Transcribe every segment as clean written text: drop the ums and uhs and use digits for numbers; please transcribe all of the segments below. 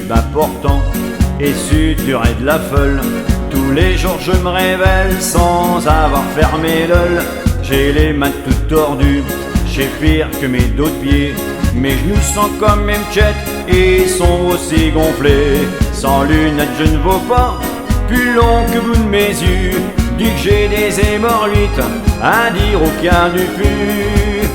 pub important et suturé de la folle. Tous les jours je me révèle sans avoir fermé l'œil. J'ai les mains toutes tordues, j'ai pire que mes dos de pied. Mes genoux sont comme mes mchettes et sont aussi gonflés. Sans lunettes je ne vaux pas, plus long que vous de mes yeux. Dis que j'ai des hémorroïdes, à dire aucun du plus.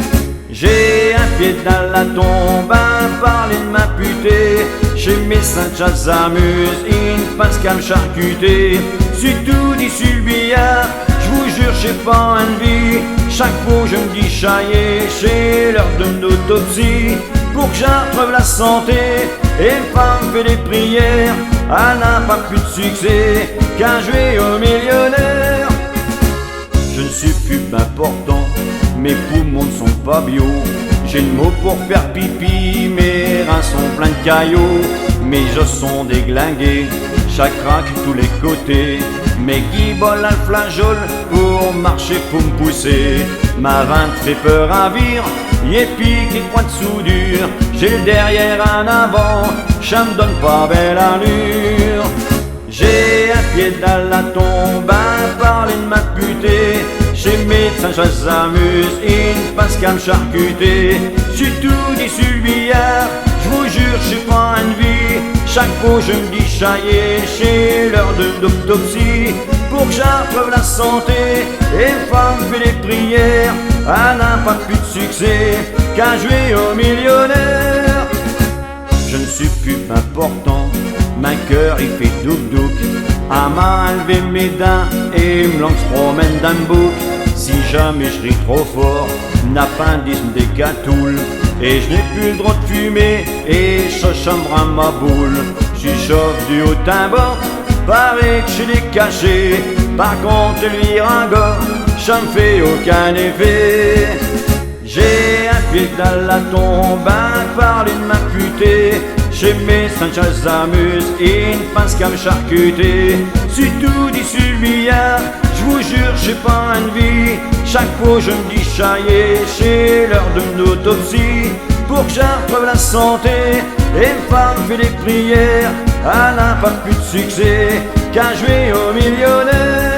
J'ai un pied dans la tombe à parler de ma putée. Chez mes saints s'amuse, il ne passe qu'à me charcuter. Si tout dit sur le billard, j'vous jure j'ai pas envie. Chaque fois je me dis chaillé, chez l'heure de l'autopsie. Pour que j'arrive la santé, et une femme fait des prières. Elle n'a pas plus de succès qu'un jouet au millionnaire. Je ne suis plus important, mes poumons ne sont pas bio. J'ai le mot pour faire pipi, mes reins sont pleins de caillots. Mes os sont déglingués, chaque craque tous les côtés. Mes guiboles à flageole pour marcher, pour me pousser. Ma vinte fait peur à vire, yé pique et points de soudure. J'ai le derrière en avant, ça me donne pas belle allure. J'ai un pied dans la tombe à parler de ma putée. Chez médecins je s'amuse, il ne passe qu'à me charcuter. J'ai tout dit sur le billard, j'vous jure j'ai pas une vie. Chaque fois je me dis chaillé, chez l'heure de l'autopsie. Pour que j'arrive la santé, et une femme fait des prières. Elle n'a pas plus de succès qu'un jouet au millionnaire. Je ne suis plus important, mon cœur il fait douk-douk. À m'a enlevé mes dents et me langue se promène dans le bouc. Si jamais je ris trop fort, l'appendice me décatoule. Et je n'ai plus le droit de fumer et je chambre à ma boule. J'suis chauffe du haut en bas, paraît que je l'ai caché. Par contre le virango, ça me fait aucun effet. J'ai un pied dans la tombe à parler de ma putée. Chez mes saints s'amuse, il ne passe qu'à me charcuter. Si tout dit sur le billard, j'vous jure j'ai pas une vie. Chaque fois je me dis chaillé, chez l'heure de l'autopsie. Pour que j'arrive la santé, et une femme fait des prières. Elle n'a pas plus de succès qu'un jouet au millionnaire.